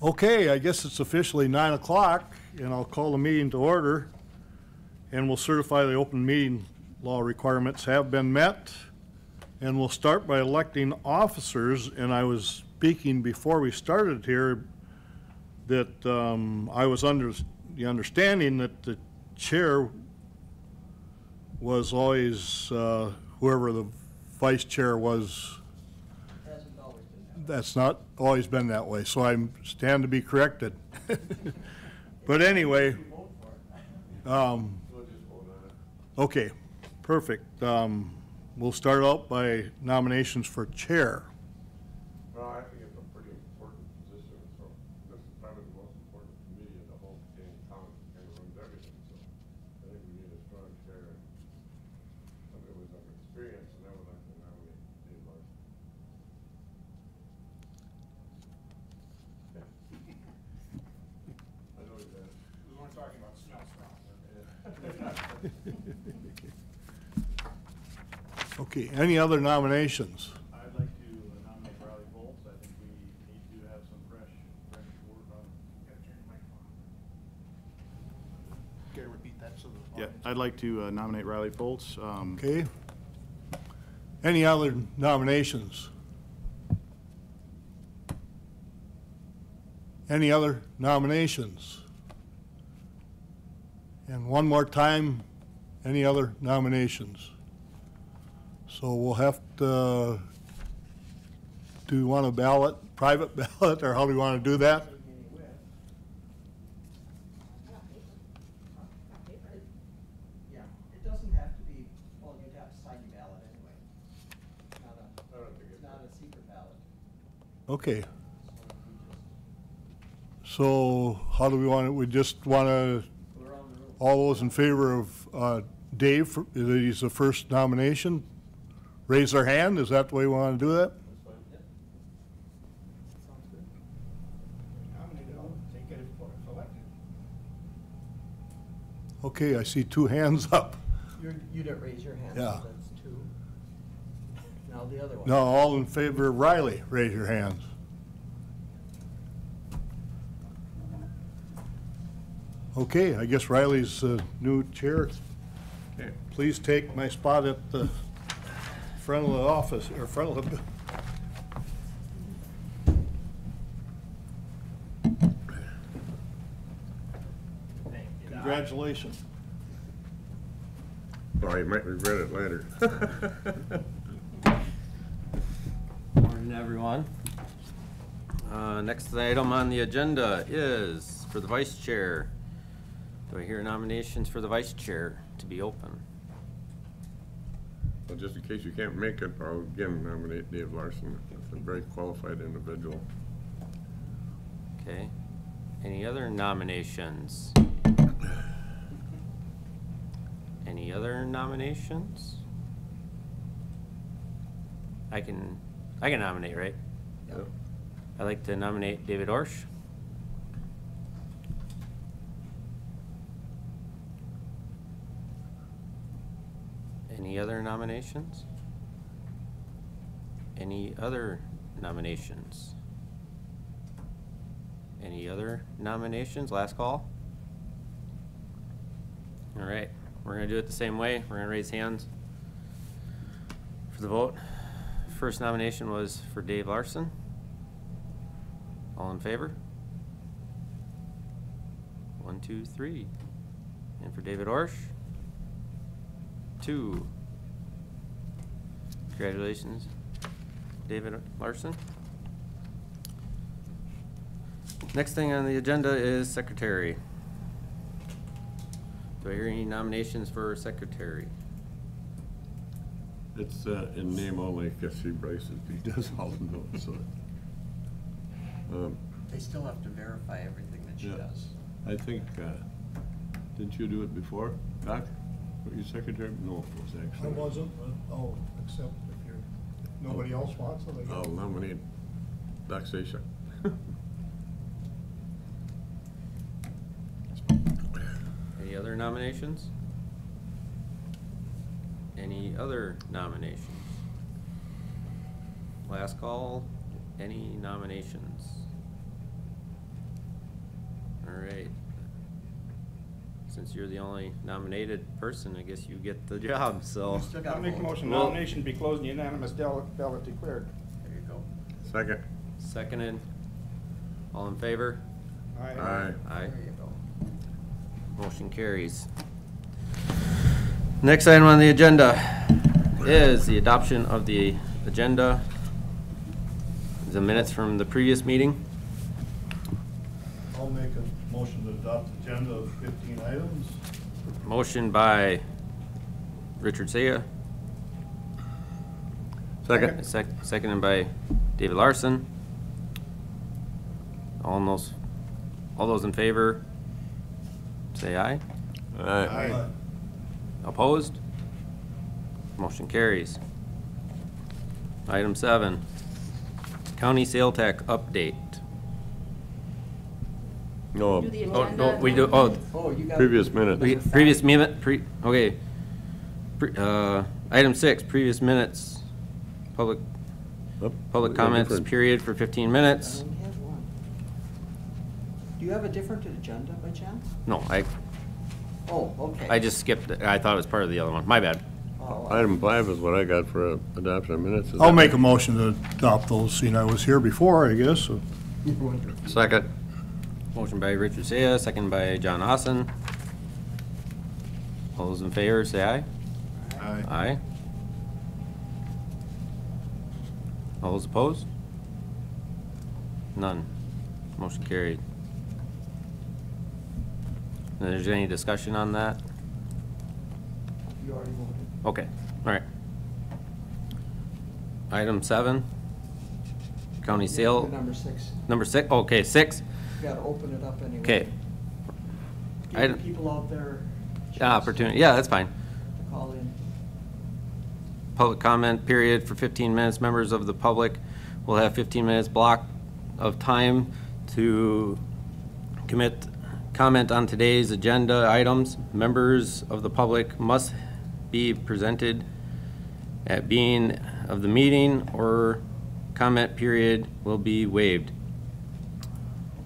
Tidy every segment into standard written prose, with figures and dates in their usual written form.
Okay, I guess it's officially 9 o'clock, and I'll call the meeting to order, and we'll certify the open meeting law requirements have been met, and we'll start by electing officers. And I was speaking before we started here that I was under the understanding that the chair was always whoever the vice chair was. Hasn't always been that way. That's not always been that way, so I stand to be corrected. But anyway, okay, perfect. We'll start out by nominations for chair. Well, I think it's a pretty important position, so this is probably the most important committee in the whole in town, and runs everything, so I think we need a strong chair and somebody with some experience, and I would like to nominate Dave Larson. I know he's there. We weren't talking about smell strong. Okay, any other nominations? I'd like to nominate Riley Bolts. I think we need to have some fresh work on. Gotta turn your microphone on. Can you repeat that so the audience? Yeah, I'd like to nominate Riley Bolts. Okay. Any other nominations? Any other nominations? And one more time, any other nominations? So we'll have to, do you want a ballot, private ballot, or how do you want to do that? Yeah, it doesn't have to be, well, you'd have to sign your ballot anyway. It's not a secret ballot. Okay, So so how do we want it? We just want to, we're on the road. all those in favor of Dave, he's the first nomination, raise their hand. Is that the way we want to do that? Yep. Sounds good. Nominated, I'll take it if elected. Okay, I see two hands up. You didn't raise your hand, Yeah. so that's two. Now the other one. Now, all in favor of Riley, raise your hands. Okay, I guess Riley's new chair. Okay. Please take my spot at the front of the office, or front of the. Congratulations. Well, you might regret it later. Morning, everyone. Next item on the agenda is for the vice chair. Do I hear nominations for the vice chair to be open? Well, just in case you can't make it, I'll again nominate Dave Larson. He's a very qualified individual. Okay. Any other nominations? Any other nominations? I can nominate, right? Yep. I'd like to nominate David Orsh. Any other nominations? Any other nominations? Any other nominations? Last call? All right, we're gonna do it the same way. We're gonna raise hands for the vote. First nomination was for Dave Larson. All in favor? 1, 2, 3. And for David Orsh? 2. Congratulations, David Larson. Next thing on the agenda is secretary. Do I hear any nominations for secretary? It's in name only, because he does all the notes, so. They still have to verify everything that she Yeah. does. I think, didn't you do it before, Doc? Were you secretary? No, it was I actually. wasn't, oh, except if nobody else wants it, I guess. I'll nominate Doc Sasha. Any other nominations? Any other nominations? Last call, any nominations? right. Since you're the only nominated person, I guess you get the job, so. Still got I'll make a vote. motion, Well- nomination be closed and unanimous ballot declared. There you go. Second. Seconded. All in favor? Aye. Aye. There you go. Motion carries. Next item on the agenda is the adoption of the agenda, the minutes from the previous meeting. I'll make a motion to adopt the agenda of 15 items. Motion by Richard Saya. Second. Seconded by David Larson. All those in favor, say aye. Aye. Opposed? Motion carries. Item 7, county sale tax update. No, Do the Oh, agenda. no, we do, oh, Oh, you got. previous minutes. previous minute, okay. Item 6, previous minutes, public Up. comments Different. period for 15 I minutes. only had one. Do you have a different agenda by chance? No, Oh, okay. I just skipped it. I thought it was part of the other one. My bad. Oh, Item 5 is what I got for adoption of minutes. Is I'll that- make a motion to adopt those, seeing I was here before, I guess, so. Second. Motion by Richard Saya, second by John Austin. All those in favor, say aye. Aye. All those opposed? None. Motion carried. And there's any discussion on that? You already voted. Okay, all right. Item 7, county sale, Number 6. number 6, okay, 6, You gotta open it up anyway. okay. Give Item- the people out there. a chance Opportunity, yeah, that's fine. to Call in. Public comment period for 15 minutes. Members of the public will have 15 minutes block of time to comment on today's agenda items. Members of the public must be presented at being of the meeting, or comment period will be waived.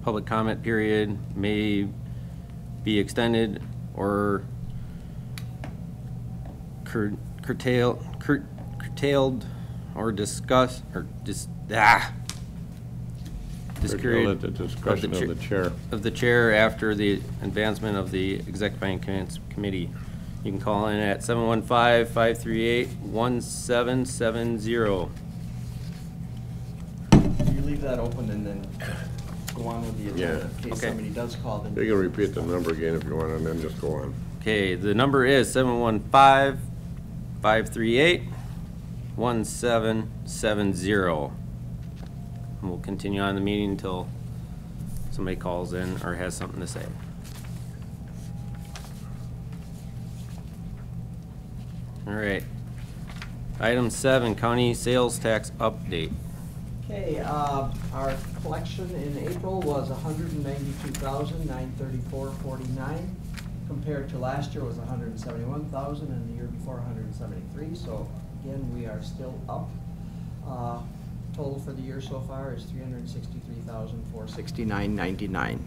Public comment period may be extended or curtailed or discussed, or this period At the discretion of the chair. of the chair after the advancement of the Executive Finance Committee. You can call in at 715-538-1770. You leave that open and then go on with the agenda Yeah. in case Okay. somebody does call, then. You can repeat the number again if you want, and then just go on. Okay, the number is 715-538-1770. And we'll continue on the meeting until somebody calls in or has something to say. All right. Item 7, county sales tax update. Okay, our collection in April was $192,934.49, compared to last year was $171,000, and the year before $173. So again, we are still up. Total for the year so far is $363,469.99.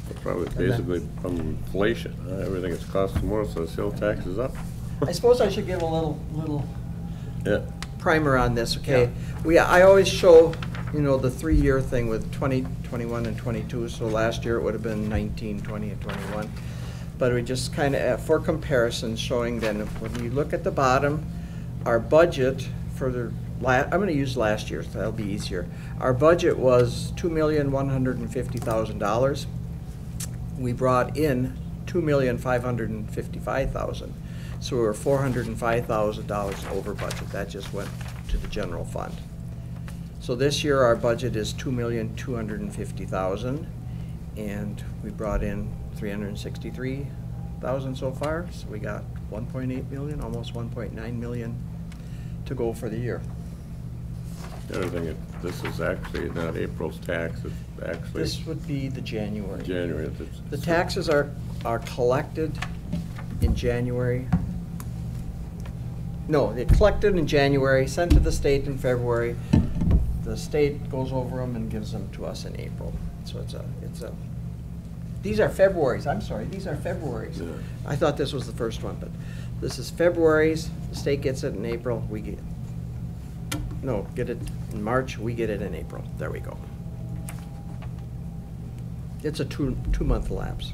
It's probably basically from inflation. Everything is costing more, so the sales tax is up. I suppose I should give a little Yeah. primer on this, okay? I always show, the 3-year thing with 20, 21, and 22, so last year it would have been 19, 20, and 21. But we just kind of, for comparison, showing then, when you look at the bottom, our budget for the, I'm going to use last year's, that'll be easier. Our budget was $2,150,000. We brought in $2,555,000. So we were $405,000 over budget. That just went to the general fund. So this year, our budget is $2,250,000, and we brought in $363,000 so far. So we got $1.8 million, almost $1.9 million to go for the year. The other thing, this is actually not April's tax, it's actually This would be the January. January. The taxes are collected in January. No, they're collected in January, sent to the state in February, the state goes over them and gives them to us in April. So these are February's, I'm sorry, these are February's. Yeah. I thought this was the first one, but this is February's, the state gets it in April, we get it in March, we get it in April. There we go. It's a two-month lapse.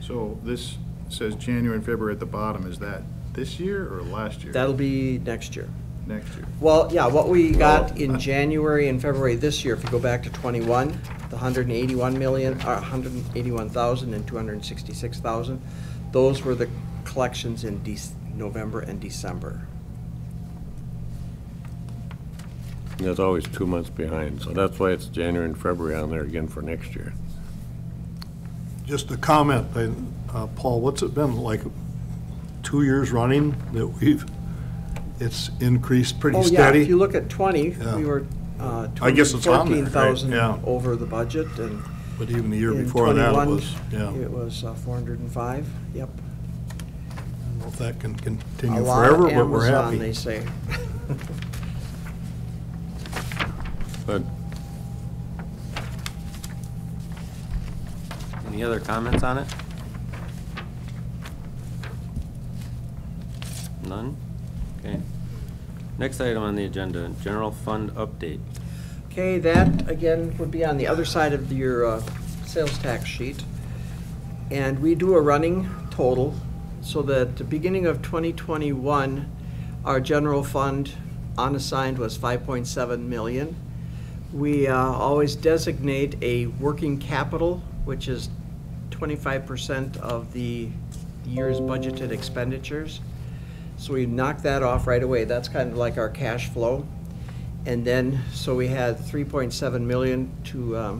So this says January and February at the bottom. Is that this year or last year? That'll be next year. Next year. Well, yeah, what we got in January and February this year, if you go back to 21, the 181,000 and 266,000, those were the collections in November and December. And that's always 2 months behind, so that's why it's January and February on there again for next year. Just a comment, Paul, what's it been, like 2 years running that it's increased pretty steady? Oh, yeah, if you look at 20, Yeah. we were I guess it's on there, right? 14,000 Yeah. over the budget, and But even the year in before that, it 21, was, yeah. it was 405, yep. I don't know if that can continue A lot forever, of but we're Amazon, happy. they say. But Any other comments on it? None? Okay. Next item on the agenda, general fund update. Okay, that, again, would be on the other side of your sales tax sheet. And we do a running total, so that at the beginning of 2021, our general fund unassigned was 5.7 million. We always designate a working capital, which is 25% of the year's budgeted expenditures. So we knock that off right away. That's kind of like our cash flow. And then, so we had 3.7 million to, I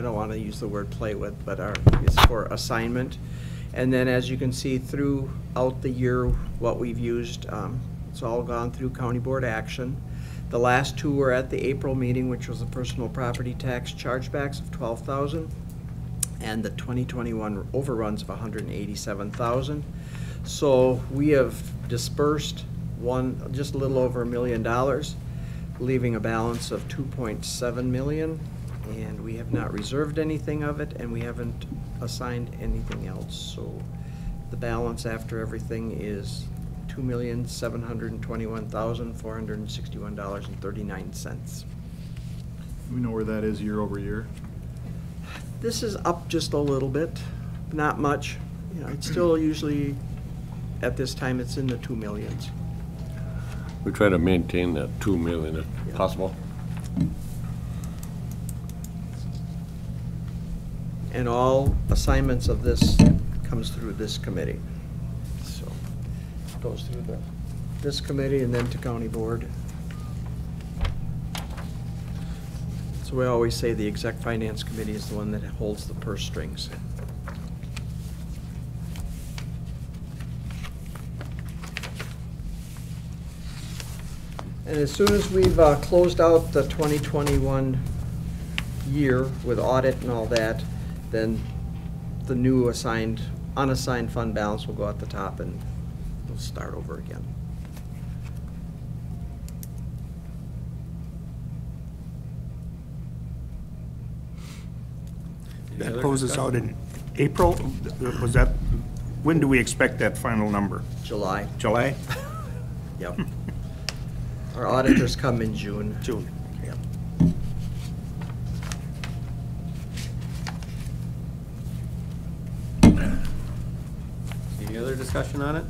don't want to use the word play with, but it's for assignment. And then as you can see throughout the year, what we've used, it's all gone through county board action. The last two were at the April meeting, which was the personal property tax chargebacks of 12,000 and the 2021 overruns of 187,000. So we have dispersed just a little over $1 million, leaving a balance of 2.7 million, and we have not reserved anything of it, and we haven't assigned anything else. So the balance after everything is $2,721,461.39. We know where that is year over year. This is up just a little bit, not much. You know, it's still usually, at this time, it's in the 2 millions. we try to maintain that 2 million if possible. And all assignments of this comes through this committee. So it goes through this committee and then to county board. So we always say the exec finance committee is the one that holds the purse strings. And as soon as we've closed out the 2021 year with audit and all that, then the new unassigned fund balance will go at the top and we'll start over again. That closes out in April? Was that, when do we expect that final number? July. July? Yep. Our auditors come in June. June. Yep. Any other discussion on it?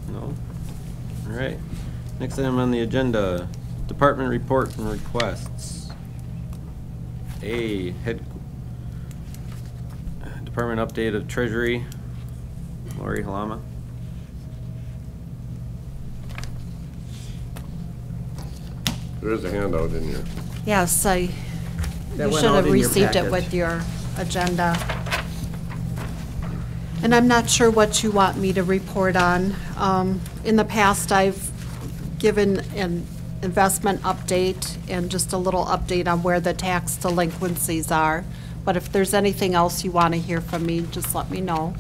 No? All right. Next item on the agenda, department report and requests. Department update of Treasury, Lori Halama. There is a handout in here. Yes, That you went should out have in your received it packet. with your agenda. And I'm not sure what you want me to report on. In the past, I've given an investment update and just a little update on where the tax delinquencies are. But if there's anything else you want to hear from me, just let me know.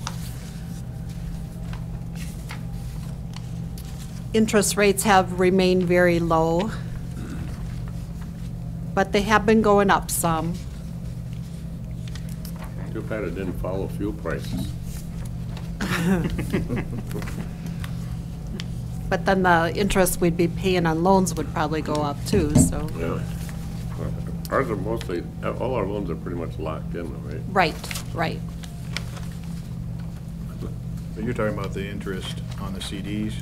interest rates have remained very low, but they have been going up some. Too bad it didn't follow fuel prices. But then the interest we'd be paying on loans would probably go up too, so. Yeah. Ours are mostly, all our loans are pretty much locked in, though, right? Right, right. But you're talking about the interest on the CDs?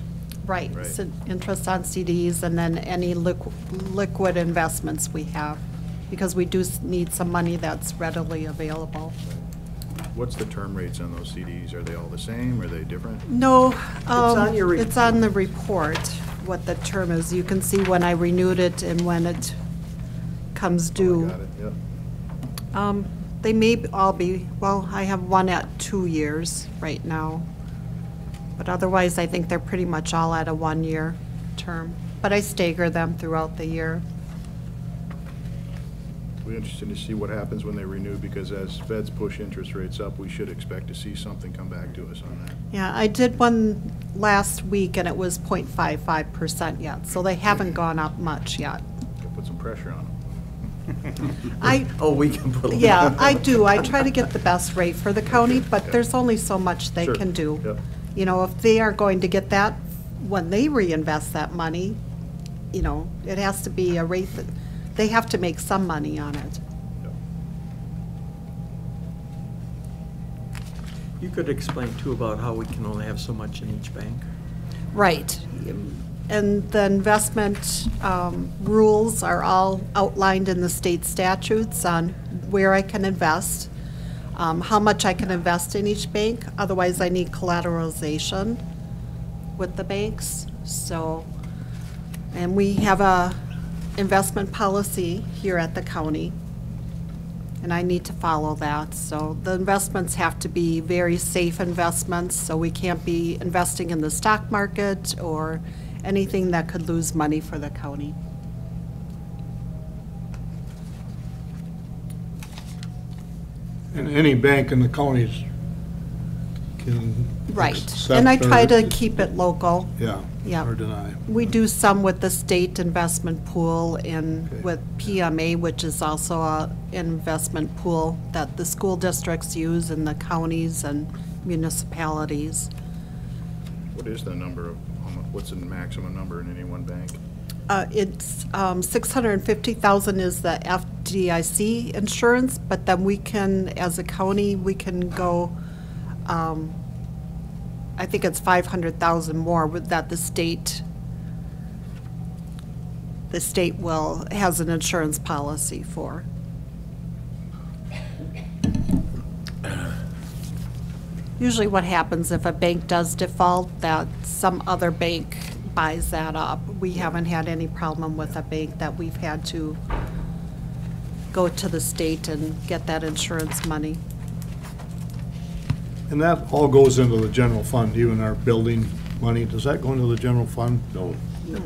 Right, Right. so interest on CDs and then any liquid investments we have, because we do need some money that's readily available. What's the term rates on those CDs? Are they all the same? Are they different? No, on your it's on the report, what the term is. You can see when I renewed it and when it comes Oh, I due. got it, yep. They may all be, well, I have one at 2 years right now. But otherwise, I think they're pretty much all at a 1-year term. But I stagger them throughout the year. We're interested to see what happens when they renew, because as feds push interest rates up, we should expect to see something come back to us on that. Yeah, I did one last week and it was 0.55% yet, so they haven't gone up much yet. Could put some pressure on them. Oh, we can put a. Yeah, I do. I try to get the best rate for the county, but there's only so much they Sure. can do. Yep. You know, if they are going to get that, when they reinvest that money, you know, it has to be a rate that, they have to make some money on it. You could explain too about how we can only have so much in each bank. Right. And the investment rules are all outlined in the state statutes on where I can invest, how much I can invest in each bank. Otherwise, I need collateralization with the banks. So, and we have a investment policy here at the county, and I need to follow that. So the investments have to be very safe investments, so we can't be investing in the stock market or anything that could lose money for the county. And any bank in the counties can Right, accept and I try or- to keep it local. Yeah. Yeah. Or deny. We do some with the state investment pool and Okay. with PMA, which is also an investment pool that the school districts use in the counties and municipalities. What is the number of, what's the maximum number in any one bank? It's 650,000 is the FDIC insurance, but then we can, as a county, we can go, I think it's 500,000 more with that the state has an insurance policy for. Usually what happens if a bank does default, that some other bank buys that up. We haven't had any problem with a bank that we've had to go to the state and get that insurance money. And that all goes into the general fund, even our building money. Does that go into the general fund? No.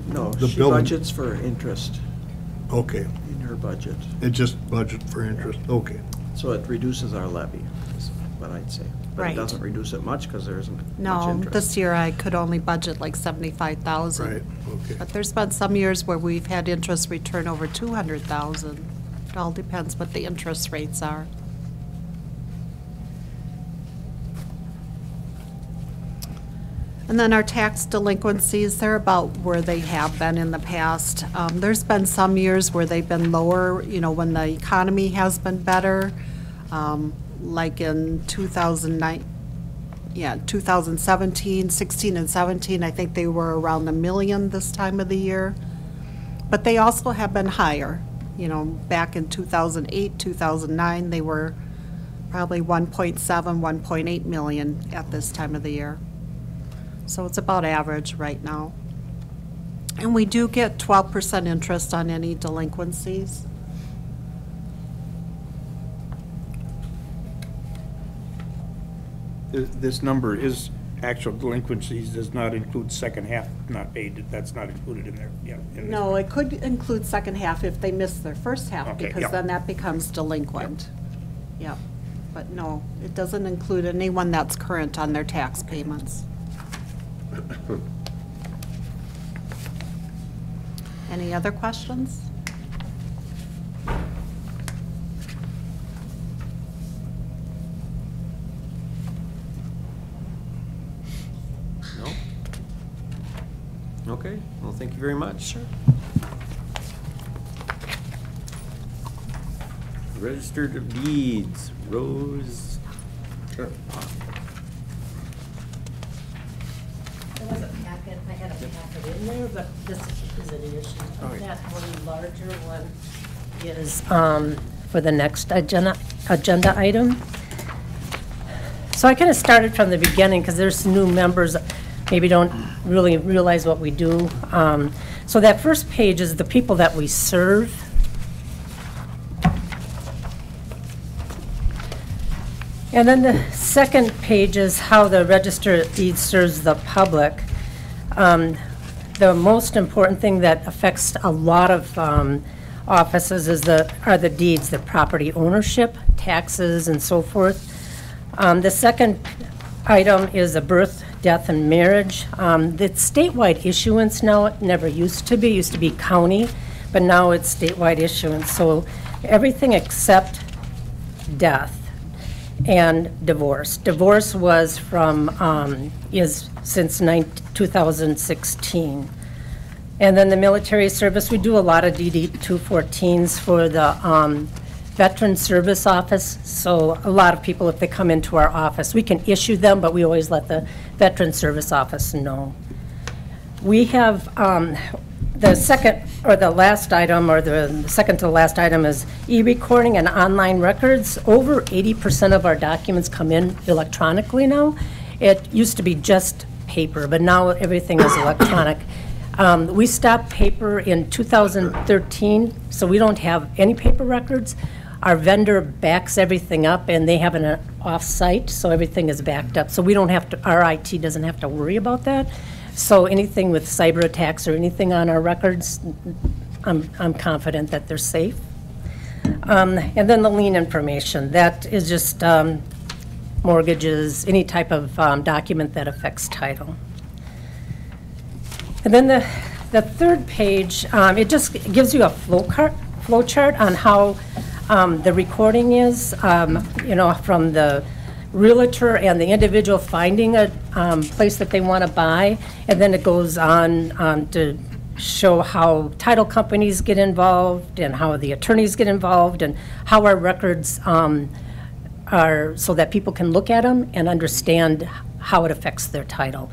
No, The she building- budgets for interest Okay. in her budget, It just budget for interest. Okay. so it reduces our levy, is what I'd say. But Right. it doesn't reduce it much because there isn't much No, interest. this year I could only budget like 75,000. Right. Okay. But there's been some years where we've had interest return over 200,000. It all depends what the interest rates are. And then our tax delinquencies, they're about where they have been in the past. There's been some years where they've been lower, you know, when the economy has been better, like in 2017, 16 and 17, I think they were around $1 million this time of the year. But they also have been higher. You know, back in 2008, 2009, they were probably 1.7, 1.8 million at this time of the year. So it's about average right now. And we do get 12% interest on any delinquencies. This number is actual delinquencies, does not include second half not paid, that's not included in there, yeah. in this. No, it could include second half if they miss their first half, Okay, because yep. then that becomes delinquent. Yep. But no, it doesn't include anyone that's current on their tax payments. Any other questions? No? Okay, well, thank you very much. Sure. Registered of Deeds, Rose. Sure. There was a packet, I had a packet in there, but this is an issue. That one larger one is for the next agenda item. So I kind of started from the beginning because there's new members maybe don't really realize what we do. So that first page is the people that we serve. And then the second page is how the Register of Deeds serves the public. The most important thing that affects a lot of offices are the deeds, the property ownership, taxes, and so forth. The second item is a birth, death, and marriage. It's statewide issuance now. It never used to be. It used to be county, but now it's statewide issuance. So everything except death and divorce. Divorce was is since 2016. And then the military service, we do a lot of DD 214s for the Veteran Service Office. So a lot of people, if they come into our office, we can issue them, but we always let the Veteran Service Office know. We have the second or the last item, or the second to the last item, is e-recording and online records. Over 80% of our documents come in electronically now. It used to be just paper, but now everything is electronic. We stopped paper in 2013, so we don't have any paper records. Our vendor backs everything up, and they have an off-site, so everything is backed up. So we don't have to, our IT doesn't have to worry about that. So anything with cyber attacks or anything on our records, I'm confident that they're safe. And then the lien information, that is just mortgages, any type of document that affects title. And then the third page, it just gives you a flow chart on how the recording is, from the realtor and the individual finding a place that they want to buy, and then it goes on to show how title companies get involved and how the attorneys get involved and how our records are, so that people can look at them and understand how it affects their title.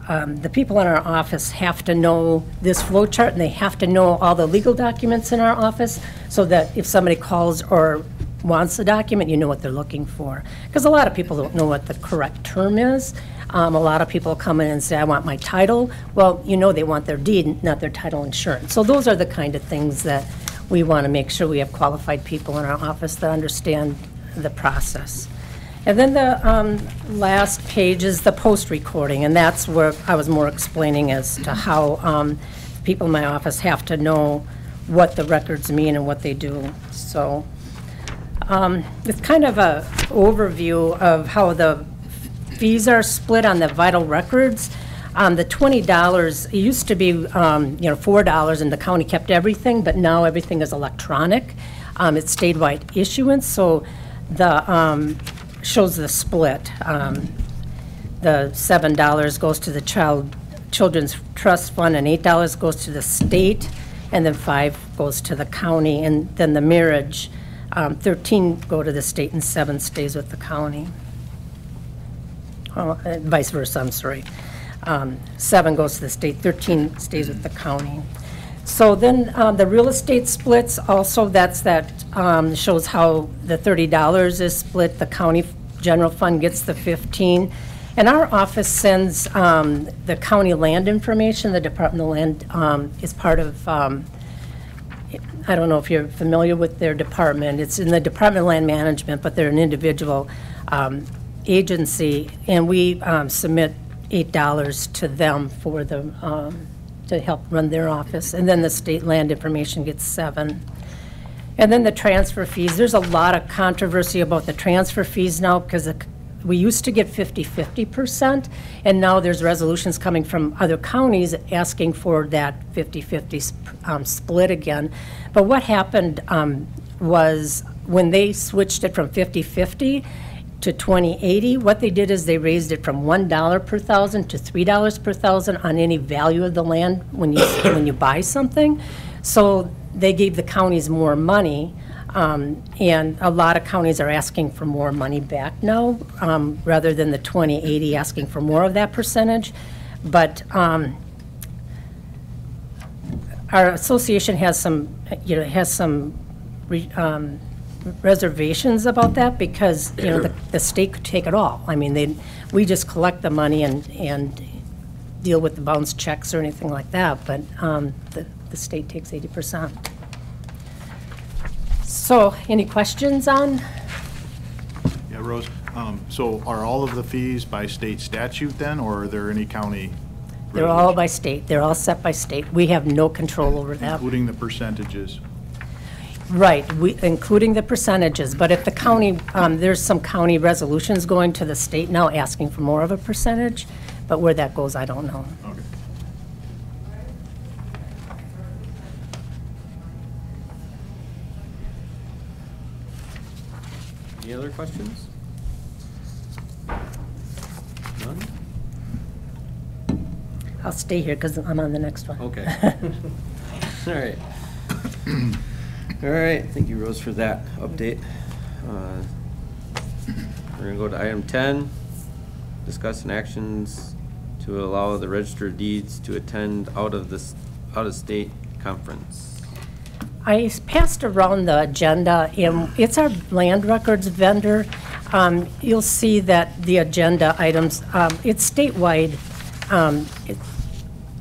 The people in our office have to know this flow chart, and they have to know all the legal documents in our office, so that if somebody calls or wants a document, you know what they're looking for. Because a lot of people don't know what the correct term is. A lot of people come in and say, I want my title. Well, they want their deed, not their title insurance. So those are the kind of things that we want to make sure we have qualified people in our office that understand the process. And then the last page is the post-recording, and that's where I was more explaining as to how people in my office have to know what the records mean and what they do. So it's kind of an overview of how the fees are split on the vital records. The $20, it used to be $4, and the county kept everything, but now everything is electronic. It's statewide issuance, so the shows the split. The $7 goes to the Children's Trust Fund, and $8 goes to the state, and then $5 goes to the county, and then the marriage, 13 go to the state and 7 stays with the county. Vice versa, I'm sorry. 7 goes to the state, 13 stays with the county. So then the real estate splits also, that shows how the $30 is split. The county general fund gets the 15. And our office sends the county land information. The Department of Land is part of, I don't know if you're familiar with their department. It's in the Department of Land Management, but they're an individual agency. And we submit $8 to them for the to help run their office. And then the state land information gets 7. And then the transfer fees. There's a lot of controversy about the transfer fees now because we used to get 50-50%, and now there's resolutions coming from other counties asking for that 50-50 split again. But what happened was when they switched it from 50-50 to 20/80, what they did is they raised it from $1 per thousand to $3 per thousand on any value of the land when you buy something. So they gave the counties more money, and a lot of counties are asking for more money back now, rather than the 20/80 asking for more of that percentage. But our association has some, reservations about that, because, the state could take it all. I mean, we just collect the money and deal with the bounce checks or anything like that, but the state takes 80%. So, any questions on? Yeah, Rose, so are all of the fees by state statute then, or are there any county? They're all by state. They're all set by state. We have no control over that. Including the percentages? Right, including the percentages, but if the county, there's some county resolutions going to the state now asking for more of a percentage, but where that goes, I don't know. Okay. Any other questions? None? I'll stay here because I'm on the next one. Okay. All right. All right, thank you, Rose, for that update. We're gonna go to item 10, discuss and actions to allow the Register of Deeds to attend out-of-state conference. I passed around the agenda, and it's our land records vendor. You'll see that the agenda items, it's statewide.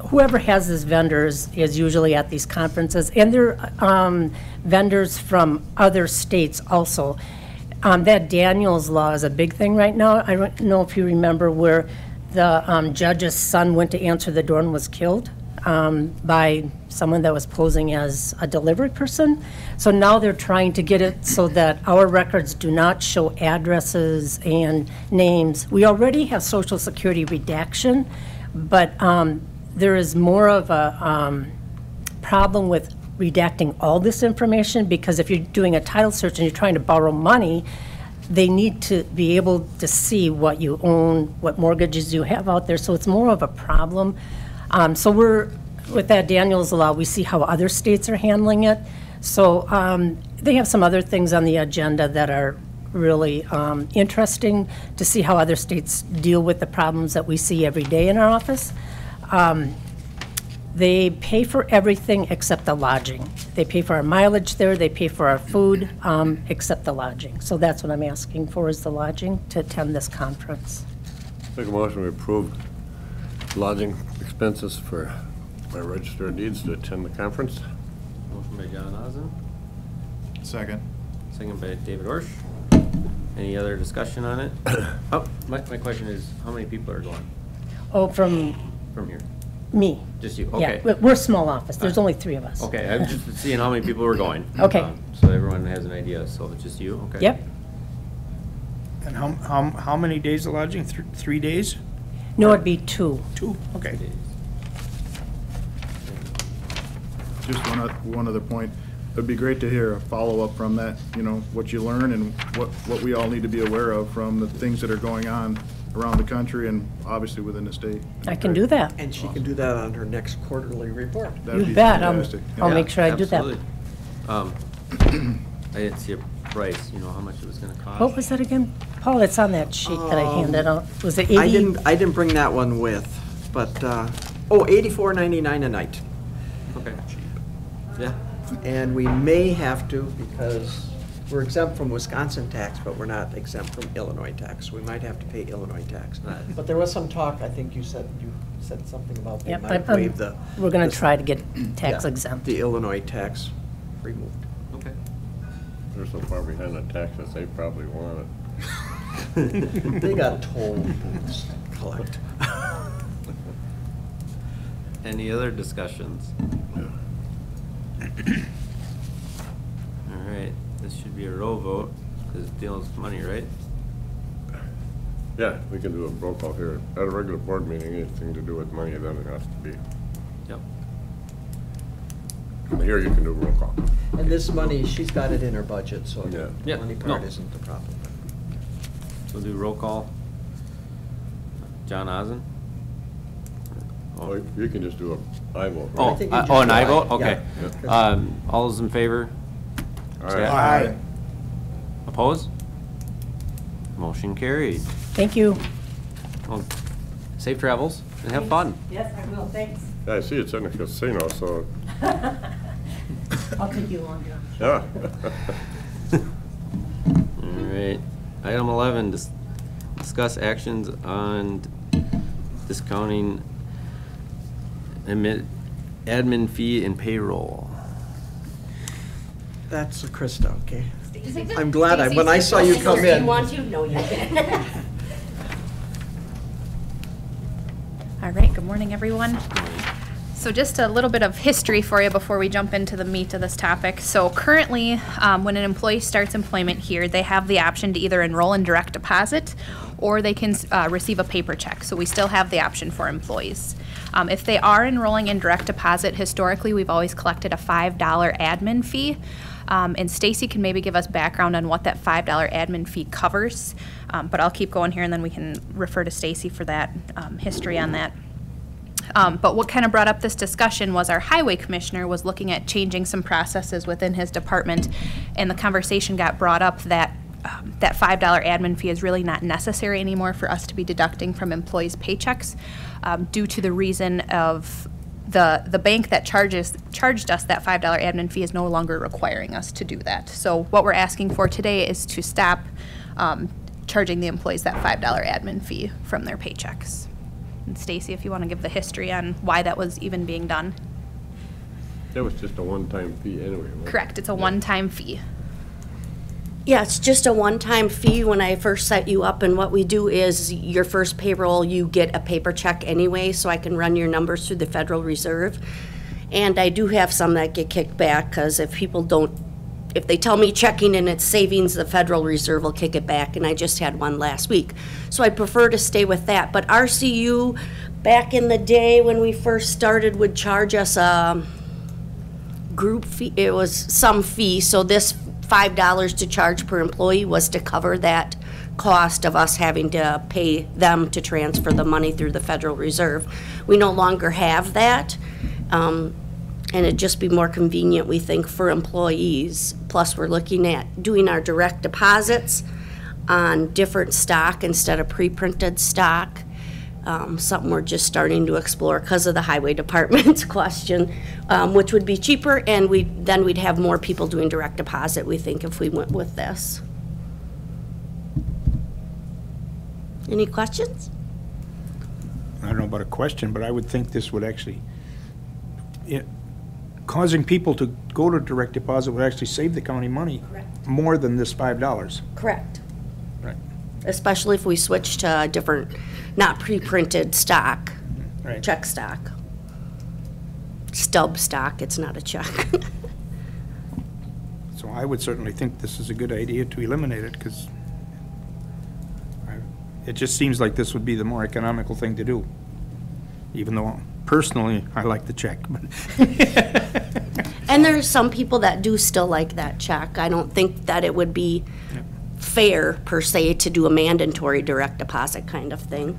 Whoever has this vendors is usually at these conferences, and they're vendors from other states also. That Daniels Law is a big thing right now. I don't know if you remember where the judge's son went to answer the door and was killed by someone that was posing as a delivery person. So now they're trying to get it so that our records do not show addresses and names. We already have Social Security redaction, but there is more of a problem with redacting all this information, because if you're doing a title search and you're trying to borrow money, they need to be able to see what you own, what mortgages you have out there, so it's more of a problem. So with that Daniels Law, we see how other states are handling it. So they have some other things on the agenda that are really interesting to see how other states deal with the problems that we see every day in our office. They pay for everything except the lodging. They pay for our mileage there, they pay for our food, except the lodging. So that's what I'm asking for, is the lodging to attend this conference. Make a motion to approve lodging expenses for my Register of Deeds to attend the conference. Motion by John Ozen, Second. second by David Orsh. Any other discussion on it? Oh, my question is, how many people are going Oh, from here? me. Just you, Yeah, okay. we're a small office, there's only 3 of us. Okay, I'm just seeing how many people are going. Okay. So everyone has an idea, so it's just you, okay? Yep. And how many days of lodging? 3 days? No, it'd be 2. 2, okay. Just one other point. It'd be great to hear a follow-up from that, what you learn and what we all need to be aware of from the things that are going on around the country and obviously within the state. I can do that. And she can do that on her next quarterly report. That'd You be bet. fantastic. I'll Yeah. make sure I do that. Absolutely. I didn't see a price, how much it was gonna cost? What was that again? Paul, it's on that sheet that I handed out. Was it 80? I didn't bring that one with, but, $84.99 a night. Okay. Yeah, And we may have to, because we're exempt from Wisconsin tax, but we're not exempt from Illinois tax. We might have to pay Illinois tax. Right. But there was some talk, I think you said something about they Yep, might waive the. we're going the- to try to get tax yeah, exempt. The Illinois tax removed. okay. They're so far behind on taxes, they probably want it. They got told to collect. Any other discussions? All right, this should be a roll vote, because it deals with money, right? Yeah, we can do a roll call here. At a regular board meeting, anything to do with money, then it has to be. Yep. Here you can do a roll call. And this money, she's got it in her budget, so Yeah. the Yeah, money part no. isn't the problem. We'll do roll call. John Ozen? Oh, you can just do a aye vote. Oh, right? think you just an do aye aye, vote? yeah. Okay. Yeah. All those in favor? All Say right. Aye. Opposed? Motion carried. Thank you. Well, safe travels and have fun. Yes, I will, thanks. Yeah, I see it's in a casino, so, I'll take you along, John. yeah. All right. Item 11, discuss actions on discounting admin fee and payroll. That's Krista, okay. I'm glad when I saw you come in. You want to? No, you didn't. All right, good morning, everyone. So just a little bit of history for you before we jump into the meat of this topic. So currently, when an employee starts employment here, they have the option to either enroll in direct deposit or they can receive a paper check. So we still have the option for employees. If they are enrolling in direct deposit, historically, we've always collected a $5 admin fee. And Stacy can maybe give us background on what that $5 admin fee covers. But I'll keep going here and then we can refer to Stacy for that history on that. But what kind of brought up this discussion was our highway commissioner was looking at changing some processes within his department, and the conversation got brought up that that $5 admin fee is really not necessary anymore for us to be deducting from employees' paychecks due to the reason of the bank that charged us that $5 admin fee is no longer requiring us to do that. So what we're asking for today is to stop charging the employees that $5 admin fee from their paychecks. And Stacy, if you want to give the history on why that was even being done. That was just a one-time fee anyway, right? Correct, it's a one-time fee. Yeah, it's just a one-time fee when I first set you up, and what we do is your first payroll, you get a paper check anyway, so I can run your numbers through the Federal Reserve. And I do have some that get kicked back, because if they tell me checking and it's savings, the Federal Reserve will kick it back, and I just had one last week. So I prefer to stay with that. But RCU, back in the day when we first started, would charge us a group fee. It was some fee, so this $5 to charge per employee was to cover that cost of us having to pay them to transfer the money through the Federal Reserve. We no longer have that. And it'd just be more convenient, we think, for employees. Plus, we're looking at doing our direct deposits on different stock instead of pre-printed stock. Something we're just starting to explore because of the highway department's question, which would be cheaper, and then we'd have more people doing direct deposit, we think, if we went with this. Any questions? I don't know about a question, but I would think this would actually, causing people to go to direct deposit would actually save the county money. Correct. More than this $5. Correct. Right. Especially if we switch to a different, not pre-printed stock, Right. check stock. Stub stock, it's not a check. So I would certainly think this is a good idea to eliminate it, because it just seems like this would be the more economical thing to do. Even though personally, I like the check, but. And there's some people that do still like that check. I don't think that it would be fair, per se, to do a mandatory direct deposit kind of thing.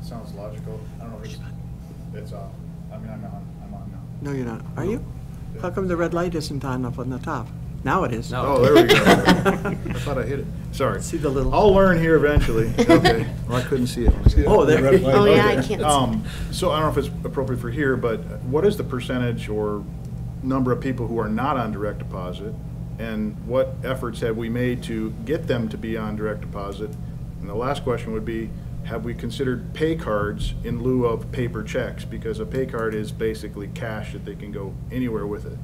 Sounds logical. I don't know if it's off. I mean, I'm on now. No, you're not. Are you? How come the red light isn't on up on the top? Now it is. Oh, there we go. I thought I hit it. Sorry. See the little. I'll learn here eventually. Okay. Well, I couldn't see it. Oh, there you go. Oh, yeah, I can't see. So I don't know if it's appropriate for here, but what is the percentage or number of people who are not on direct deposit? And what efforts have we made to get them to be on direct deposit? And the last question would be, have we considered pay cards in lieu of paper checks? Because a pay card is basically cash that they can go anywhere with it.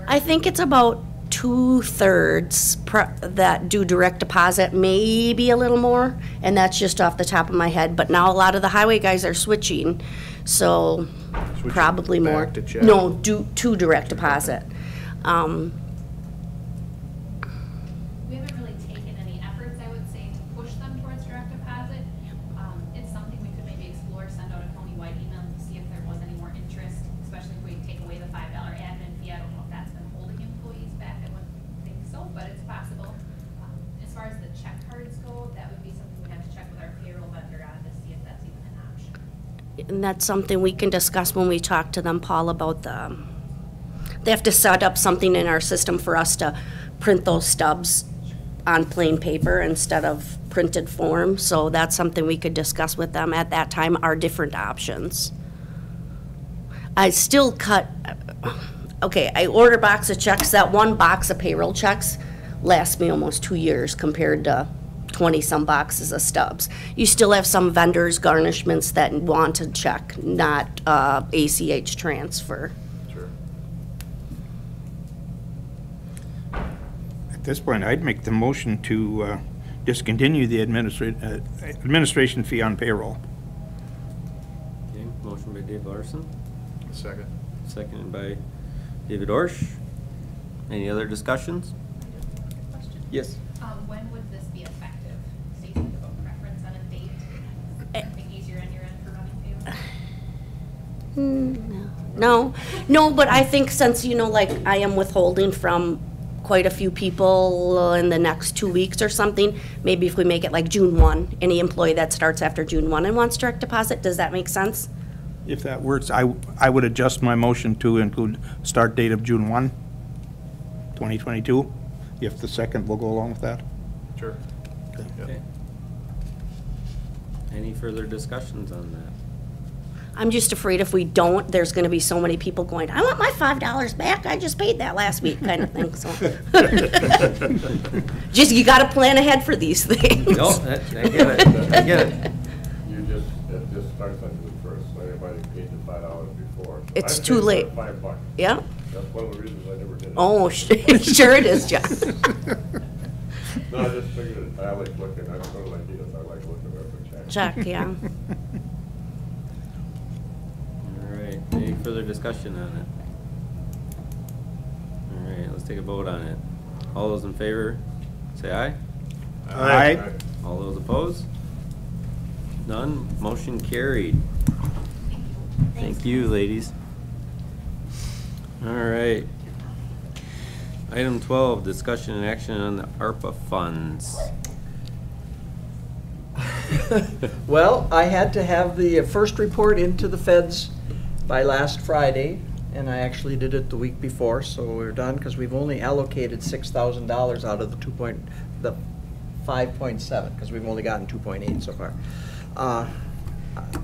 I think it's about 2/3 that do direct deposit, maybe a little more, and that's just off the top of my head. But now a lot of the highway guys are switching, so Switching probably back more. to check. No, to direct deposit. We haven't really taken standards go, that would be something we have to check with our payroll vendor on to see if that's even an option. And that's something we can discuss when we talk to them, Paul, about they have to set up something in our system for us to print those stubs on plain paper instead of printed form. So that's something we could discuss with them at that time, our different options. I still okay, I order a box of checks. That one box of payroll checks lasts me almost 2 years compared to 20-some boxes of stubs. You still have some vendors, garnishments that want a check, not ACH transfer. Sure. At this point, I'd make the motion to discontinue the administration fee on payroll. Okay, motion by Dave Larson, Second. seconded by David Orsh. Any other discussions? Question? Yes. When would this be effective? Stacy, about preference on a date? Anything easier on your end for running payroll? No, but I think since, like I am withholding from quite a few people in the next 2 weeks or something, maybe if we make it like June 1, any employee that starts after June 1 and wants direct deposit, does that make sense? If that works, I would adjust my motion to include start date of June 1, 2022, if the second will go along with that. Sure. Okay. Any further discussions on that? I'm just afraid if we don't, there's gonna be so many people going, I want my $5 back, I just paid that last week, kind of thing, so. Just, you gotta plan ahead for these things. No, I get it, I get it. It just starts on June 1st, so everybody paid the $5 before. So It's I too paid late. $5. Yeah? That's one of the reasons I never did it. Oh, sure it is, John. No, I just figured I like looking, I don't know like you, I like looking at the check. Check, yeah. All right, any further discussion on it? All right, let's take a vote on it. All those in favor, say aye. Aye. All those opposed? None, motion carried. Thank you, ladies. All right. Item 12, discussion and action on the Arpa funds. Well, I had to have the first report into the feds by last Friday, and I actually did it the week before, so we're done, because we've only allocated $6,000 out of the 5.7, because we've only gotten 2.8 so far.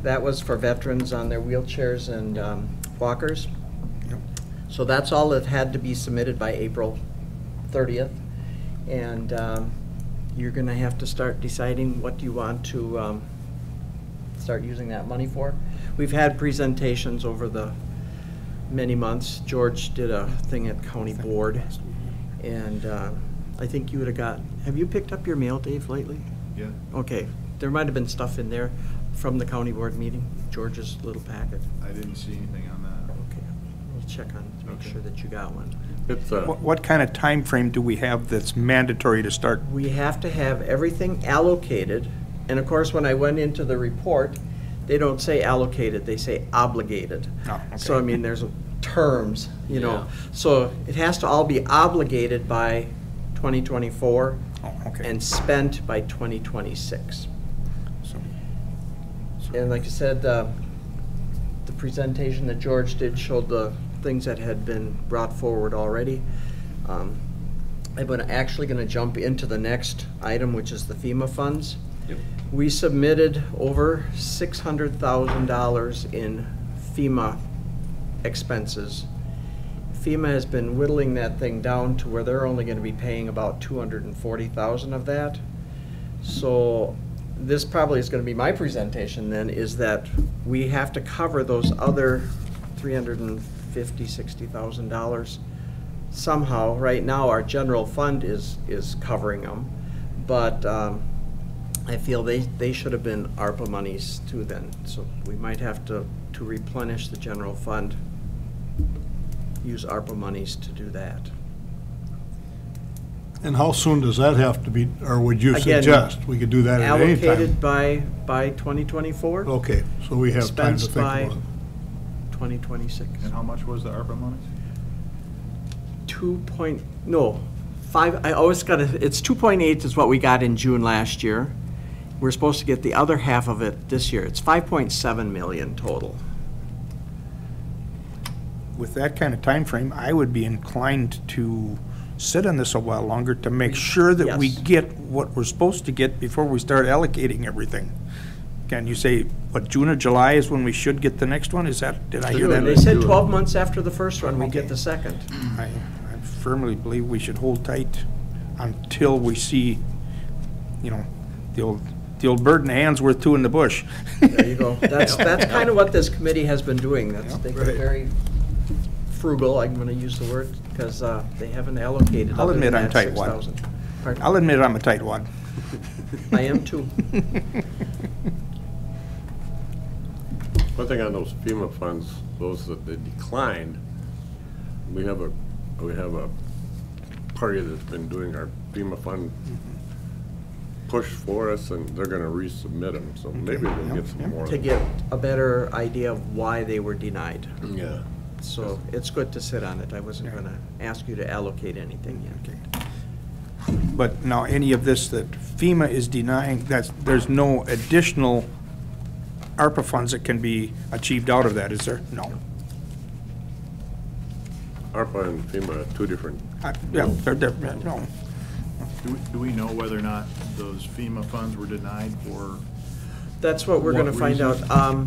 That was for veterans on their wheelchairs and walkers. Yep. So that's all that had to be submitted by April 30th. And you're gonna have to start deciding what you want to start using that money for. We've had presentations over the many months. George did a thing at county board, and I think you would have you picked up your mail, Dave, lately? Yeah. Okay, there might have been stuff in there from the county board meeting, George's little packet. I didn't see anything on that. Okay, we'll check on, to make Okay. sure that you got one. It's, What kind of time frame do we have that's mandatory to start? We have to have everything allocated, and of course, when I went into the report, they don't say allocated, they say obligated. Oh, okay. So, I mean, there's terms, you know. Yeah. So it has to all be obligated by 2024 Oh, okay. and spent by 2026. So- And like I said, the presentation that George did showed the things that had been brought forward already. I'm actually going to jump into the next item, which is the FEMA funds. Yep. We submitted over $600,000 in FEMA expenses. FEMA has been whittling that thing down to where they're only going to be paying about $240,000 of that. So this probably is going to be my presentation then, is that we have to cover those other $350,000-$60,000 somehow. Right now, our general fund is covering them, but I feel they should have been ARPA monies too then. So we might have to replenish the general fund, use ARPA monies to do that. And how soon does that have to be, or would you Again, suggest we could do that at any time? Allocated by 2024. Okay, so we have time to Expensed think by about it. 2026. And how much was the ARPA money? I always it's 2.8 is what we got in June last year. We're supposed to get the other half of it this year. It's 5.7 million total. With that kind of time frame, I would be inclined to sit on this a while longer to make sure that we Yes. get what we're supposed to get before we start allocating everything. Can you say, what, June or July is when we should get the next one? Is that, did I hear that? They said 12 months after the first one, we get the second. I firmly believe we should hold tight until we see, you know, the old bird in the hand's worth two in the bush. There you go. That's kind of what this committee has been doing. They've been very frugal, I'm going to use the word, because they haven't allocated. I'll other admit than I'm that tight-wad. 6,000. Pardon? I'll admit I'm a tight wad. I am too. One thing on those FEMA funds, those that they declined, we have a party that's been doing our FEMA fund push for us, and they're gonna resubmit them, so maybe we'll get some more. To get a better idea of why they were denied. Yeah. So it's good to sit on it. I wasn't going to ask you to allocate anything yet. But now, any of this that FEMA is denying, there's no additional ARPA funds that can be achieved out of that, is there? No. ARPA and FEMA are two different. Yeah, they're different, no. Do we know whether or not those FEMA funds were denied for? That's what we're going to What find reason? out.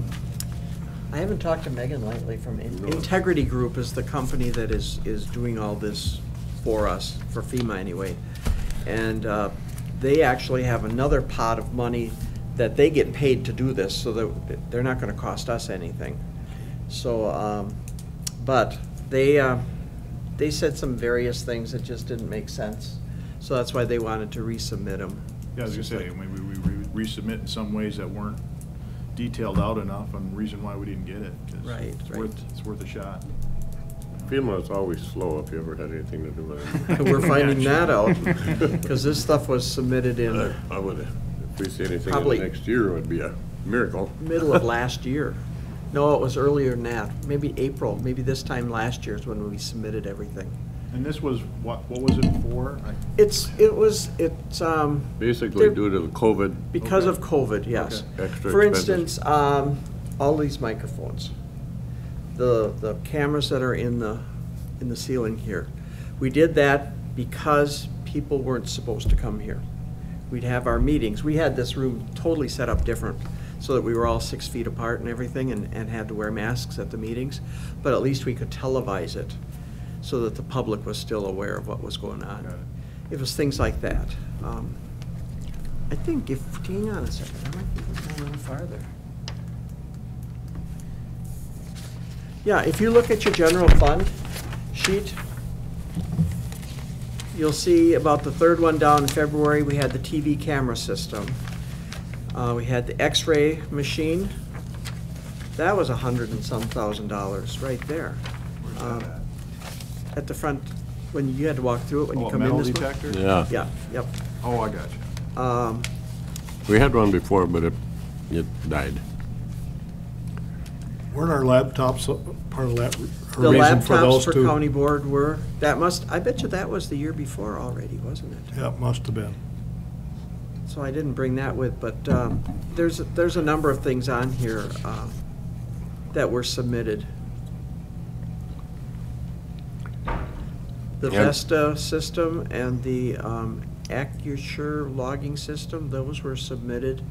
I haven't talked to Megan lately from Integrity Group is the company that is doing all this for us, for FEMA anyway. And they actually have another pot of money that they get paid to do this, so that they're not going to cost us anything. So, but they said some various things that just didn't make sense. So that's why they wanted to resubmit them. Yeah, I was gonna say, maybe we resubmit in some ways that weren't detailed out enough, and the reason why we didn't get it. 'Cause Right, it's worth a shot. FEMA is always slow if you ever had anything to do with it. We're finding that out, because this stuff was submitted in I would, if we see anything in Probably- the next year, it would be a miracle. middle of last year. No, it was earlier than that, maybe April, maybe this time last year is when we submitted everything. And this was, what was it for? It's Basically They're- due to the COVID. because Okay. of COVID, yes. Okay. Extra For expenses. instance, all these microphones, the cameras that are in the ceiling here, we did that because people weren't supposed to come here. We'd have our meetings. We had this room totally set up different, so that we were all 6 feet apart and everything, and had to wear masks at the meetings. But at least we could televise it, so that the public was still aware of what was going on. Got it. It was things like that. I think hang on a second, I might be going a little farther. Yeah, if you look at your general fund sheet, you'll see about the third one down in February, we had the TV camera system. We had the X-ray machine. That was $100 and some thousand right there. Where's that At the front, when you had to walk through it, when you Oh, a come in metal this way. detector? Yeah. Yeah, yep. Oh, I got you. We had one before, but it died. Weren't our laptops part of that The reason for laptops those for two? county board were, I bet you that was the year before already, wasn't it? Yeah, it must have been. So I didn't bring that with, but there's a number of things on here that were submitted. The Yeah. Vesta system and the AccuSure logging system, those were submitted.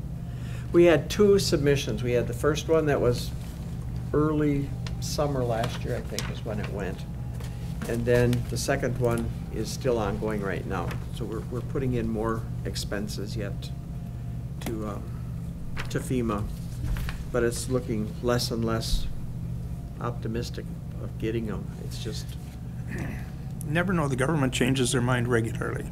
We had 2 submissions. We had the first one that was early summer last year, I think is when it went. And then the second one is still ongoing right now. So we're putting in more expenses yet to FEMA. But it's looking less and less optimistic of getting them. It's just, Never know, the government changes their mind regularly.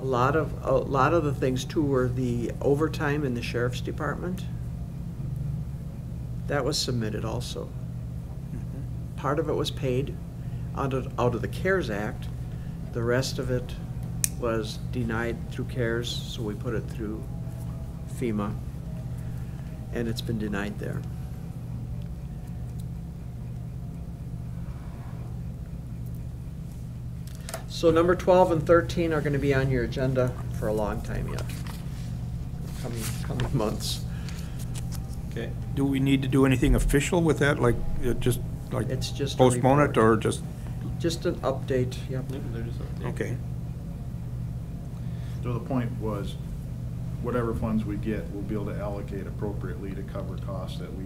a lot of the things too were the overtime in the sheriff's department. That was submitted also. Part of it was paid out of the CARES Act. The rest of it was denied through CARES, so we put it through FEMA, and it's been denied there. So number 12 and 13 are gonna be on your agenda for a long time yet. Coming months. Okay. Do we need to do anything official with that, like, just, like, It's just a postpone it, report. or just, Just an update, yep. okay. So the point was, whatever funds we get, we'll be able to allocate appropriately to cover costs that we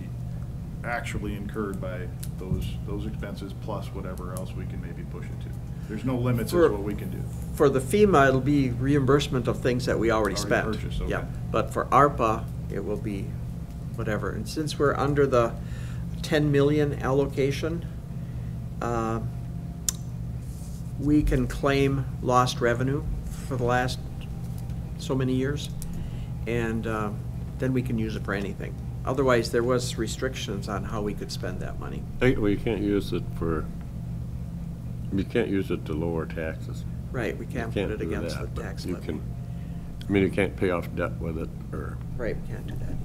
actually incurred by those expenses, plus whatever else we can maybe push it to. There's no limits as to what we can do. For the FEMA, it'll be reimbursement of things that we already spent. purchased, okay. Yeah, but for ARPA, it will be whatever. And since we're under the 10 million allocation, we can claim lost revenue for the last so many years, and then we can use it for anything. Otherwise, there was restrictions on how we could spend that money. Well, you can't use it to lower taxes. Right, we can't put it do against that, the but tax you levy. can. I mean, you can't pay off debt with it, or. Right, we can't do that.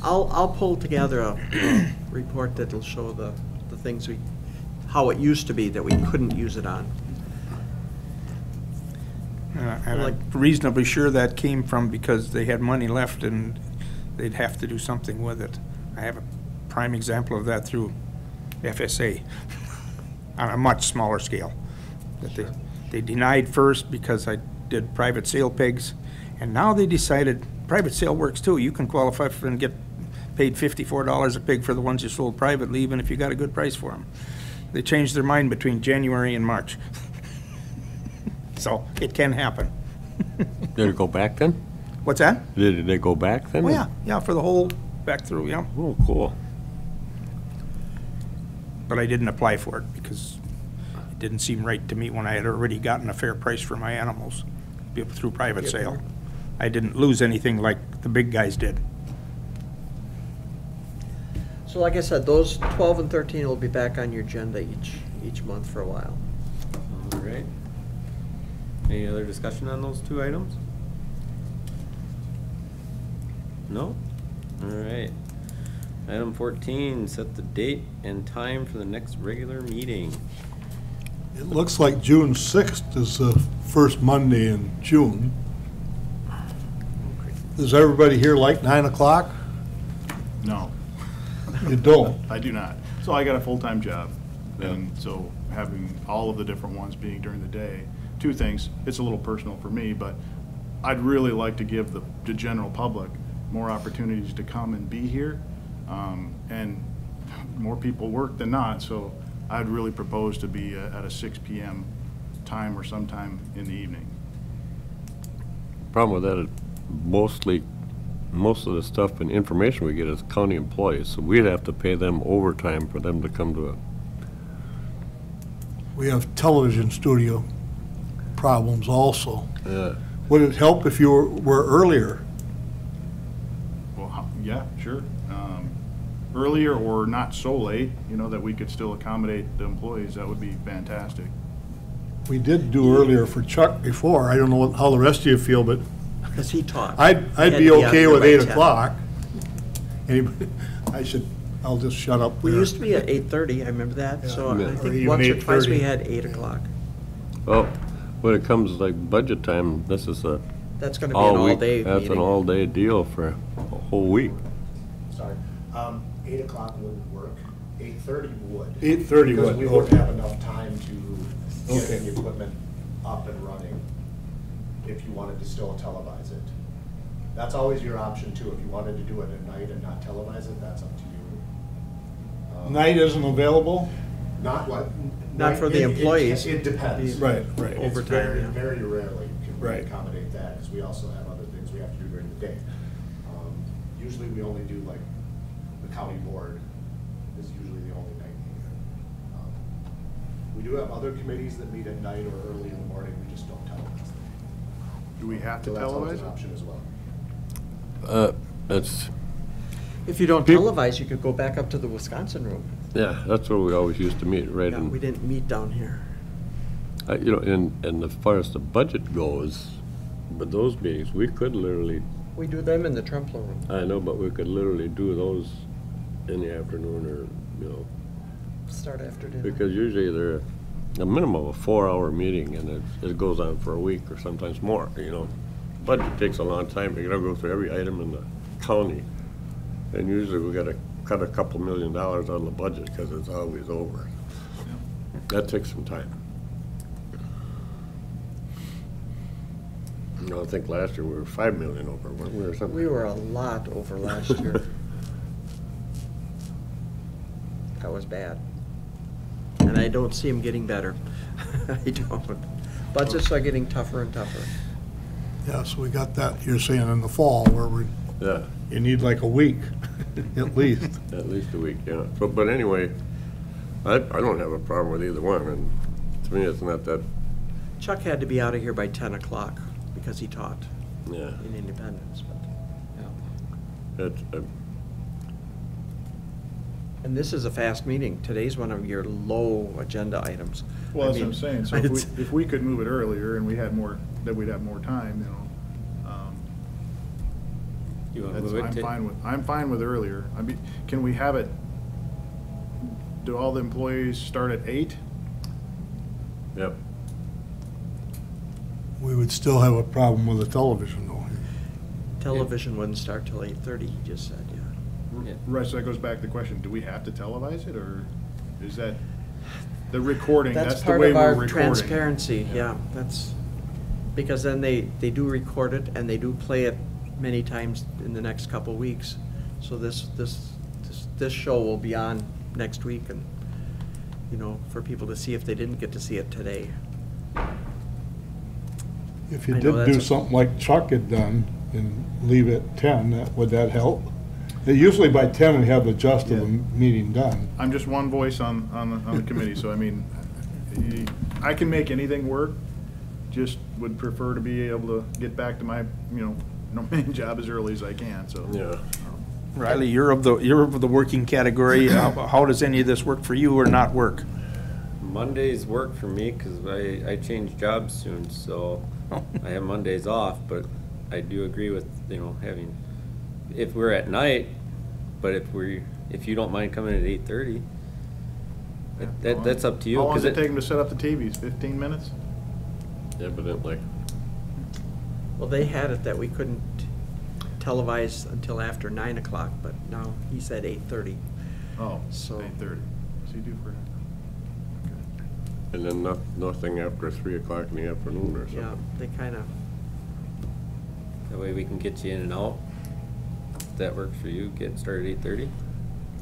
I'll pull together a report that'll show the things how it used to be that we couldn't use it on. And I'm reasonably sure that came from because they had money left and they'd have to do something with it. I have a prime example of that through FSA on a much smaller scale. That they denied first because I did private sale pegs, and now they decided private sale works too. You can qualify for and get paid $54 a pig for the ones you sold privately, even if you got a good price for them. They changed their mind between January and March. So it can happen. Did it go back then? What's that? Did they go back then? Oh, yeah, for the whole back through, yeah. Oh, cool. But I didn't apply for it because it didn't seem right to me when I had already gotten a fair price for my animals through private sale. I didn't lose anything like the big guys did. So like I said, those 12 and 13 will be back on your agenda each month for a while. All right. Any other discussion on those two items? No? All right. Item 14, set the date and time for the next regular meeting. It looks like June 6th is the first Monday in June. Does everybody here like 9 o'clock? No. You don't? I do not. So I got a full-time job, and so having all of the different ones being during the day, two things, it's a little personal for me, but I'd really like to give the general public more opportunities to come and be here, and more people work than not, so I'd really propose to be at a 6 p.m. time or sometime in the evening. Problem with that is most of the stuff and information we get is county employees, so we'd have to pay them overtime for them to come to it. We have television studio problems also. Yeah. Would it help if you were earlier? Well, yeah, sure. Earlier or not so late, that we could still accommodate the employees, that would be fantastic. We did do earlier for Chuck before. I don't know how the rest of you feel, but Because he taught. I'd He had be to out okay there with by 8 10. o'clock. I'll just shut up We there. used to be at 8:30, I remember that, so Yeah. I Or think even once or twice 8:30. we had 8 o'clock. Well, when it comes like budget time, this is a That's gonna be an all week. all-day meeting. That's an all-day deal for a whole week. Sorry, 8 o'clock wouldn't work, 8:30 would. 8:30 Because would, we wouldn't okay. have enough time to get Okay. the equipment up and running if you wanted to still televise it. That's always your option too, if you wanted to do it at night and not televise it, that's up to you. Night isn't available? Not what? Not for the employees. It depends. Right, right. It's Overtime, yeah. very rarely can we Right. accommodate that, because we also have other things we have to do during the day. Usually we only do like, the county board is usually the only night meeting. We do have other committees that meet at night or early in the morning, we just don't televise them. Do we have to So that's always televise an it? option as well. That's, If you don't televise, you could go back up to the Wisconsin room. yeah, that's where we always used to meet, right? Yeah, we didn't meet down here. And as far as the budget goes, but those meetings, we could literally, We do them in the Trempealeau room. I know, but we could literally do those in the afternoon or, Start after dinner. because usually a minimum of a 4-hour meeting, and it goes on for a week or sometimes more, you know. Budget takes a long time. You gotta go through every item in the county. And usually we gotta cut a couple $1 million out of the budget because it's always over. That takes some time. You know, I think last year we were 5 million over, weren't we, or something? We were a lot over last year. That was bad. And I don't see them getting better. I don't. Budgets are getting tougher and tougher. Yes, we got that, you're saying in the fall, where Yeah, you need like a week, at least. at least a week, yeah. So, but anyway, I don't have a problem with either one, and to me, it's not that, Chuck had to be out of here by 10 o'clock because he taught yeah. in Independence, but, yeah. It's, And this is a fast meeting. Today's one of your low agenda items. Well, I that's what I'm mean, saying, so it's- if we could move it earlier and we had more, that we'd have more time, you know. You want to That's, move it to? I'm fine with earlier. I mean, can we have it, do all the employees start at 8? yep. We would still have a problem with the television though. Television wouldn't start till 8:30, he just said, yeah. Yeah. Right, so that goes back to the question, do we have to televise it, or is that the recording, that's the part way of we're our recording? transparency, yeah, that's, because then they do record it and they do play it many times in the next couple weeks. So this show will be on next week, and, you know, for people to see if they didn't get to see it today. If you I know did that's do a- something like Chuck had done and leave it at 10, would that help? Usually by 10 we have the gist of the Yeah. meeting done. I'm just one voice on the committee, so I mean, I can make anything work, just would prefer to be able to get back to my, you know, main job as early as I can, so. Yeah. Riley, you're of the working category. How does any of this work for you or not work? Mondays work for me because I change jobs soon, so I have Mondays off, but I do agree with, you know, having, if we're at night, but if you don't mind coming at 8:30, that's up to you. How long does 'cause it take them to set up the TVs, 15 minutes? Evidently. Well, they had it that we couldn't televise until after 9 o'clock, but now he said 8:30. Oh, So- 8:30. What's he do for? And then nothing after 3 o'clock in the afternoon or something. Yeah, they kind of, That way we can get you in and out. If that works for you, get started at 8:30.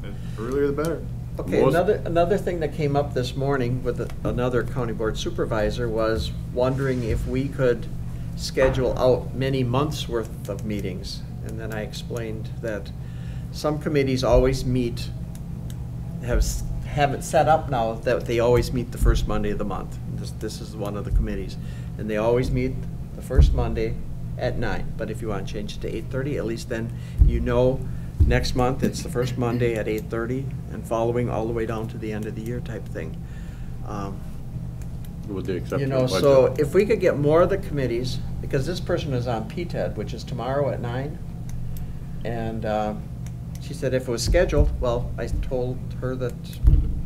The earlier the better. okay, Most- another thing that came up this morning with another county board supervisor was wondering if we could schedule out many months' worth of meetings. And then I explained that some committees always meet, have it set up now that they always meet the first Monday of the month. This is one of the committees. And they always meet the first Monday at 9. But if you want to change it to 8:30, at least then you know next month it's the first Monday at 8:30 and following all the way down to the end of the year type thing. With the exception You know, of budget. so if we could get more of the committees, because this person is on PTED, which is tomorrow at 9. And she said if it was scheduled, well, I told her that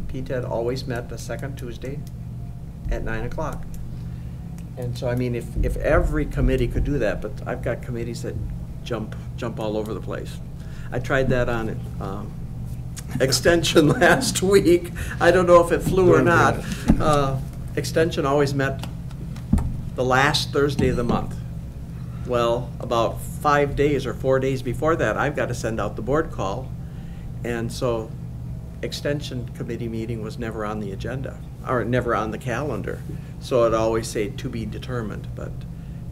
PTED always met the second Tuesday at 9 o'clock. And so, I mean, if every committee could do that, but I've got committees that jump all over the place. I tried that on Extension last week. I don't know if it flew or not. Extension always met the last Thursday of the month. Well, about 5 days or 4 days before that, I've got to send out the board call. And so Extension Committee meeting was never on the agenda, or never on the calendar. So it'd always say to be determined, but,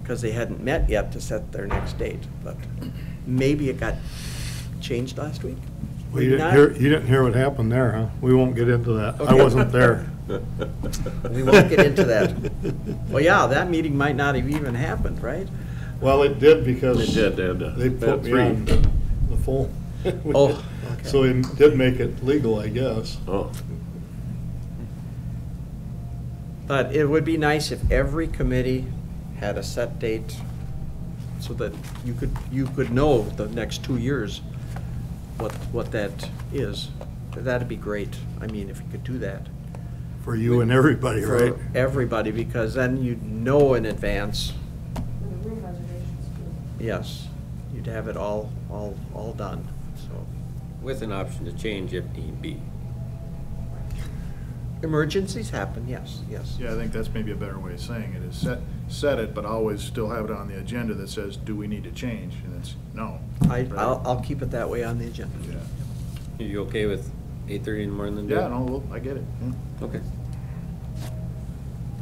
because they hadn't met yet to set their next date. But maybe it got changed last week? Well, you Maybe didn't not. hear, you didn't hear what happened there, huh? We won't get into that. I wasn't there. We won't get into that. Well, yeah, that meeting might not have even happened, right? Well, it did because It did, they put me three. on the full. Oh, okay. So it did make it legal, I guess. Oh, But it would be nice if every committee had a set date so that you could know the next 2 years what that is. That'd be great. I mean, if you could do that. For you and everybody, for right? everybody, because then you'd know in advance. Room reservations too. Yes, you'd have it all done, so. With an option to change if need be. Emergencies happen, yes. Yeah, I think that's maybe a better way of saying it, is set it, but always still have it on the agenda that says, do we need to change? And it's no. I'll keep it that way on the agenda. Yeah. Are you okay with 8:30 in the morning then? Dave? Yeah, no, well, I get it. Yeah. Okay.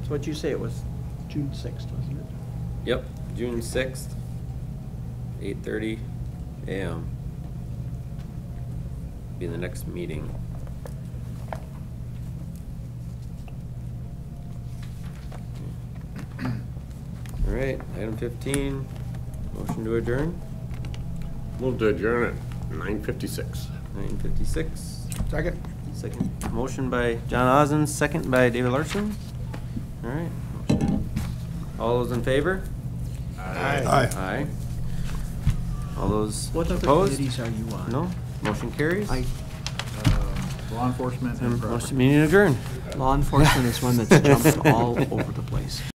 So what'd you say, it was June 6th, wasn't it? Yep, June 6th, 8:30 a.m. Be the next meeting. All right, item 15, motion to adjourn, Move to adjourn at 9:56. 9:56. Second? Second, motion by John Ozen, second by David Larson. All right. All those in favor? Aye. Aye. All those What other opposed? committees are you on? No, motion carries. Law enforcement and property. Motion meeting adjourned. Law enforcement is one that's jumped all over the place.